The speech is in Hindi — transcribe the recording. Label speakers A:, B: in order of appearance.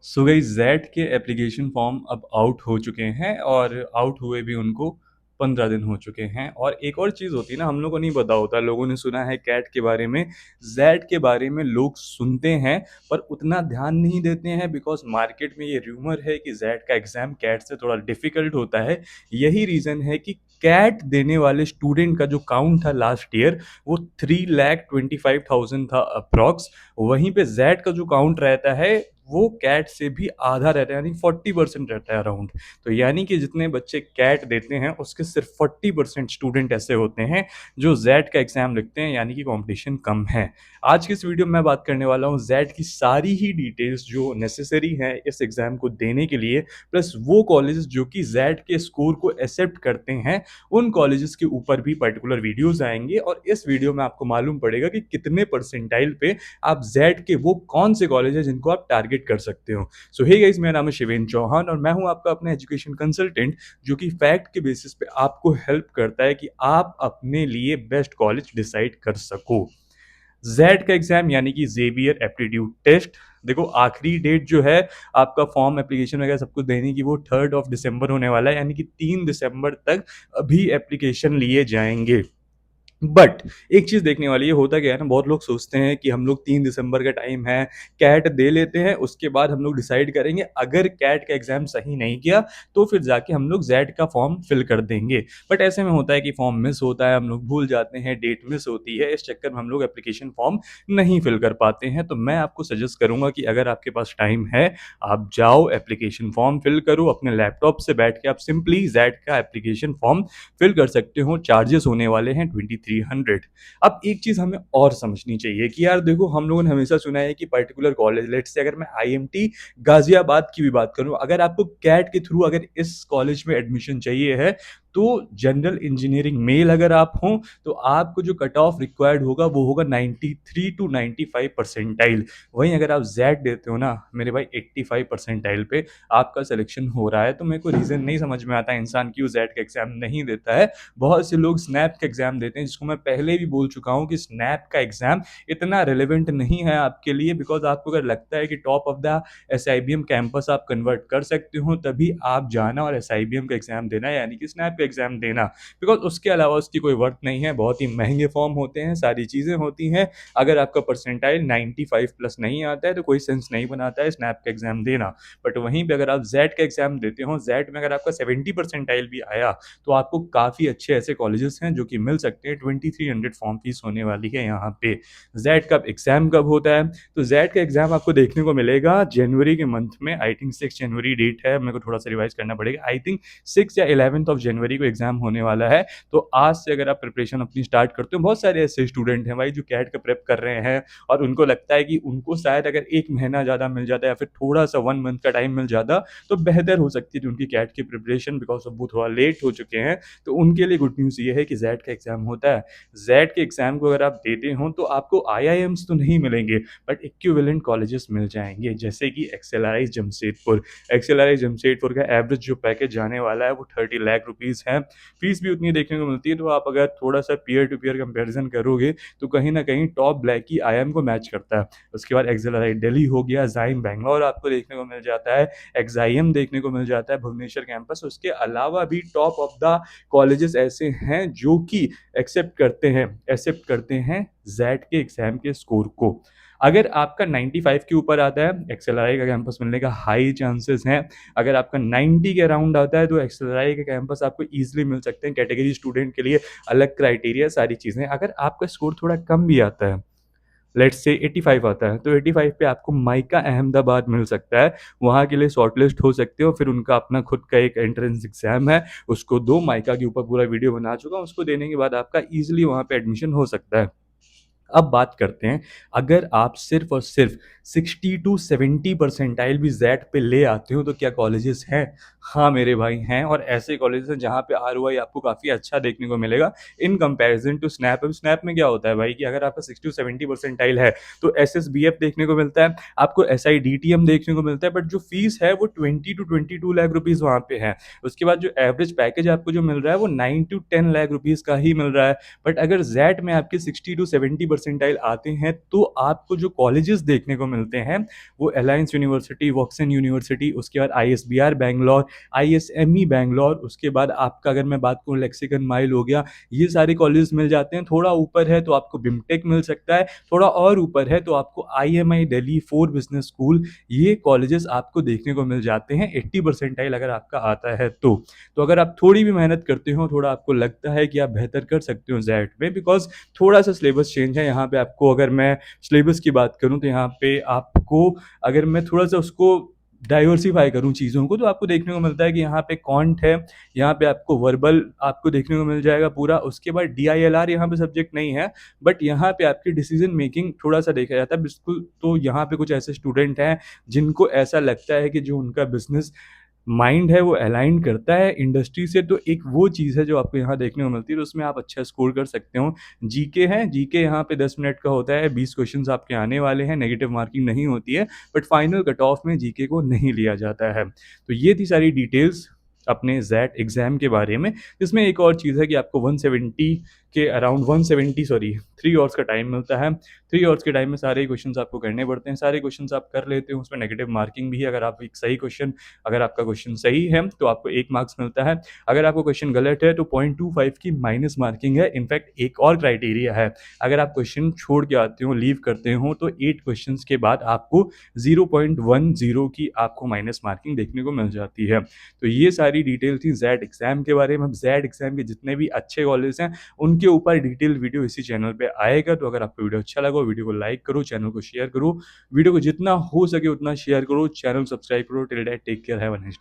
A: सो गाइस ज़ेड के एप्लीकेशन फॉर्म अब आउट हो चुके हैं और आउट हुए भी उनको 15 दिन हो चुके हैं। और एक और चीज़ होती है ना, हम लोग को नहीं पता होता। लोगों ने सुना है कैट के बारे में, ज़ेड के बारे में लोग सुनते हैं पर उतना ध्यान नहीं देते हैं, बिकॉज मार्केट में ये र्यूमर है कि ज़ेड का एग्ज़ाम कैट से थोड़ा डिफ़िकल्ट होता है। यही रीज़न है कि कैट देने वाले स्टूडेंट का जो काउंट था लास्ट ईयर, वो 3,25,000 था अप्रॉक्स। वहीं पे ज़ेड का जो काउंट रहता है वो कैट से भी आधा रहता है, यानी 40% रहता है अराउंड। तो यानी कि जितने बच्चे कैट देते हैं उसके सिर्फ 40% स्टूडेंट ऐसे होते हैं जो जेड का एग्जाम लिखते हैं, यानी कि कंपटीशन कम है। आज की इस वीडियो में मैं बात करने वाला हूँ जेड की सारी ही डिटेल्स जो नेसेसरी है इस एग्जाम को देने के लिए, प्लस वो कॉलेजेस जो कि जेड के स्कोर को एक्सेप्ट करते हैं, उन कॉलेजेस के ऊपर भी पर्टिकुलर वीडियोज आएंगे। और इस वीडियो में आपको मालूम पड़ेगा कि कितने परसेंटाइल पे आप जेड के वो कौन से कॉलेज हैं जिनको आप टारगेट कर सकते हो। सो हे गाइस, मेरा नाम है शिवेन चौहान और मैं हूं आपका अपना एजुकेशन कंसल्टेंट, जो कि फैक्ट के बेसिस पे आपको हेल्प करता है कि आप अपने लिए बेस्ट कॉलेज डिसाइड कर सको। जेड का एग्जाम यानी कि जेवियर एप्टीट्यूड टेस्ट, देखो आखिरी डेट जो है आपका फॉर्म एप्लीकेशन वगैरह सब कुछ देने की, वो 3 दिसंबर होने वाला है, यानी कि 3 दिसंबर तक अभी एप्लीकेशन लिए जाएंगे। बट एक चीज देखने वाली है, होता क्या है ना, बहुत लोग सोचते हैं कि हम लोग 3 दिसंबर का टाइम है, कैट दे लेते हैं, उसके बाद हम लोग डिसाइड करेंगे। अगर कैट का एग्जाम सही नहीं किया तो फिर जाके हम लोग जेड का फॉर्म फिल कर देंगे। बट ऐसे में होता है कि फॉर्म मिस होता है, हम लोग भूल जाते हैं, डेट मिस होती है, इस चक्कर में हम लोग एप्लीकेशन फॉर्म नहीं फिल कर पाते हैं। तो मैं आपको सजेस्ट करूंगा कि अगर आपके पास टाइम है, आप जाओ एप्लीकेशन फॉर्म फिल करो अपने लैपटॉप से बैठ के। आप सिंपली जेड का एप्लीकेशन फॉर्म फिल कर सकते हो। चार्जेस होने वाले हैं 2300। अब एक चीज हमें और समझनी चाहिए कि यार देखो, हम लोगों ने हमेशा सुना है कि पर्टिकुलर कॉलेज, लेट्स से अगर मैं आईएमटी गाजियाबाद की भी बात करूं, अगर आपको कैट के थ्रू अगर इस कॉलेज में एडमिशन चाहिए है, तो जनरल इंजीनियरिंग मेल अगर आप हो, तो आपको जो कट ऑफ रिक्वायर्ड होगा वो होगा 93 टू 95 परसेंटाइल। वहीं अगर आप जेड देते हो ना मेरे भाई, 85 परसेंटाइल पे आपका सिलेक्शन हो रहा है। तो मेरे को रीज़न नहीं समझ में आता इंसान क्यों जेड का एग्जाम नहीं देता है। बहुत से लोग स्नैप का एग्जाम देते हैं, जिसको मैं पहले भी बोल चुका हूँ कि स्नैप का एग्जाम इतना रिलेवेंट नहीं है आपके लिए। बिकॉज आपको अगर लगता है कि top of the SIBM campus आप कन्वर्ट कर सकते हो, तभी आप जाना और एसआईबीएम का एग्जाम देना, यानी कि स्नैप का एग्जाम देना। बिकॉज उसके अलावा उसकी कोई वर्थ नहीं है, बहुत ही महंगे फॉर्म होते हैं, सारी चीज़ें होती हैं। अगर आपका परसेंटाइल 95 प्लस नहीं आता है तो कोई सेंस नहीं बनाता है स्नैप का एग्जाम देना। बट वहीं पे अगर आप जेड का एग्जाम देते हो, जेड में अगर आपका 70 परसेंटाइल भी आया, तो आपको काफ़ी अच्छे ऐसे कॉलेजेस हैं जो कि मिल सकते हैं। 2300 फॉर्म फीस होने वाली है यहाँ पे। जेड का एग्जाम कब होता है? तो जेड का एग्जाम आपको देखने को मिलेगा जनवरी के मंथ में। आई थिंक 6 जनवरी डेट है, मेरे को थोड़ा सा रिवाइज करना पड़ेगा। आई थिंक 6 या 11 जनवरी को एग्जाम होने वाला है। तो आज से अगर आप प्रिपरेशन अपनी स्टार्ट करते हो, बहुत सारे ऐसे स्टूडेंट हैं भाई जो कैट का प्रेप कर रहे हैं और उनको लगता है कि उनको शायद अगर 1 महीना ज़्यादा मिल जाता है या फिर थोड़ा सा 1 मंथ का टाइम मिल जाता तो बेहतर हो सकती थी उनकी कैट की प्रिपरेशन, बिकॉज अब वो थोड़ा लेट हो चुके हैं। तो उनके लिए गुड न्यूज़ ये है कि जेड का एग्जाम होता है। जेड के एग्जाम को अगर आप देते हो तो आपको आईआईएम्स तो नहीं मिलेंगे, बट इक्विवेलेंट कॉलेजेस मिल जाएंगे, जैसे कि एक्सेलराइज जमशेदपुर। एक्सेलराइज जमशेदपुर का एवरेज जो पैकेज जाने वाला है वो 30 लाख रुपीज़ है। फीस भी उतनी देखने को मिलती है। तो आप अगर थोड़ा सा पीयर टू पीयर कंपेरिजन करोगे तो कहीं ना कहीं टॉप ब्लैक ही आईआईएम को मैच करता है। उसके बाद एक्सेलराइज दिल्ली हो गया, जाइम बैंगलोर आपको देखने को मिल जाता है, एक्साइएम देखने को मिल जाता है भुवनेश्वर कैंपस। उसके अलावा भी टॉप ऑफ द कॉलेजेस ऐसे हैं जो कि एक्सेप्ट करते हैं जेड के एग्जाम के स्कोर को। अगर आपका 95 के ऊपर आता है, एक्सेलराई का कैंपस मिलने का हाई चांसेस हैं। अगर आपका 90 के अराउंड आता है तो एक्सेलराई के कैंपस आपको ईजिली मिल सकते हैं। कैटेगरी स्टूडेंट के लिए अलग क्राइटेरिया, सारी चीज़ें। अगर आपका स्कोर थोड़ा कम भी आता है, लेट्स से 85 आता है, तो 85 पे आपको माइका अहमदाबाद मिल सकता है। वहाँ के लिए शॉर्टलिस्ट हो सकते हो। फिर उनका अपना खुद का एक एंट्रेंस एग्जाम है, उसको दो। माइका के ऊपर पूरा वीडियो बना चुका हूँ, उसको देने के बाद आपका ईजिली वहाँ पे एडमिशन हो सकता है। अब बात करते हैं, अगर आप सिर्फ और सिर्फ 60 टू 70 परसेंटाइल भी जेड पे ले आते हो तो क्या कॉलेजेस हैं? हाँ मेरे भाई हैं। और ऐसे कॉलेजेस हैं जहाँ पे आरओआई आपको काफ़ी अच्छा देखने को मिलेगा इन कंपैरिजन टू स्नैप। अब स्नैप में क्या होता है भाई कि अगर आपका 60 टू 70 परसेंटाइल है तो एसएसबीएफ देखने को मिलता है, आपको एसआईडीटीएम देखने को मिलता है, बट जो फीस है वो 20 टू 22 लाख रुपीज़ वहाँ पे है। उसके बाद जो एवरेज पैकेज आपको जो मिल रहा है वो 9 टू 10 लाख रुपीज़ का ही मिल रहा है। बट अगर जेड में आपके 60 टू 70 परसेंटाइल आते हैं तो आपको जो कॉलेजेस देखने को मिलते हैं वो अलायंस यूनिवर्सिटी, वॉक्सन यूनिवर्सिटी, उसके बाद आईएसबीआर बैंगलोर, आईएसएमई बैंगलोर, उसके बाद आपका अगर मैं बात करूँ लेक्सिकन माइल हो गया, ये सारे कॉलेज मिल जाते हैं। थोड़ा ऊपर है तो आपको बिमटेक मिल सकता है, थोड़ा और ऊपर है तो आपको IMEI Delhi, four business school, ये कॉलेजेस आपको देखने को मिल जाते हैं 80 परसेंटाइल अगर आपका आता है तो अगर आप थोड़ी भी मेहनत करते हो, थोड़ा आपको लगता है कि आप बेहतर कर सकते हो जैट में, बिकॉज थोड़ा सा सिलेबस चेंज है यहाँ पे। आपको अगर मैं सिलेबस की बात करूँ तो यहाँ पे आपको, अगर मैं थोड़ा सा उसको डाइवर्सिफाई करूँ चीज़ों को, तो आपको देखने को मिलता है कि यहाँ पे कॉन्ट है, यहाँ पे आपको वर्बल आपको देखने को मिल जाएगा पूरा। उसके बाद डीआईएलआर यहाँ पे सब्जेक्ट नहीं है, बट यहाँ पे आपकी डिसीजन मेकिंग थोड़ा सा देखा जाता है बिल्कुल। तो यहाँ पे कुछ ऐसे स्टूडेंट हैं जिनको ऐसा लगता है कि जो उनका बिजनेस माइंड है वो अलाइन करता है इंडस्ट्री से, तो एक वो चीज़ है जो आपको यहाँ देखने को मिलती है, तो उसमें आप अच्छा स्कोर कर सकते हो। जीके है, जीके यहाँ पे 10 मिनट का होता है, 20 क्वेश्चंस आपके आने वाले हैं, नेगेटिव मार्किंग नहीं होती है, बट फाइनल कट ऑफ में जीके को नहीं लिया जाता है। तो ये थी सारी डिटेल्स अपने जैट एग्ज़ाम के बारे में। इसमें एक और चीज़ है कि आपको 170 के अराउंड 170 सॉरी 3 आवर्स का टाइम मिलता है। 3 आवर्स के टाइम में सारे क्वेश्चंस आपको करने पड़ते हैं, सारे क्वेश्चंस आप कर लेते हो, उसमें नेगेटिव मार्किंग भी है। अगर आप एक सही क्वेश्चन, अगर आपका क्वेश्चन सही है तो आपको 1 मार्क्स मिलता है, अगर आपका क्वेश्चन गलत है तो 0.25 की माइनस मार्किंग है। इनफैक्ट एक और क्राइटेरिया है, अगर आप क्वेश्चन छोड़ के आते हो, लीव करते हो, तो 8 क्वेश्चंस के बाद आपको 0.10 की आपको माइनस मार्किंग देखने को मिल जाती है। तो ये सारी डिटेल थी जैट एग्ज़ाम के बारे में। अब जैट एग्ज़ाम के जितने भी अच्छे कॉलेज हैं उनके ऊपर डिटेल वीडियो इसी चैनल पे आएगा। तो अगर आपको वीडियो अच्छा लगा, वीडियो को लाइक करो, चैनल को शेयर करो, वीडियो को जितना हो सके उतना शेयर करो, चैनल सब्सक्राइब करो। Till that take care, have a nice day.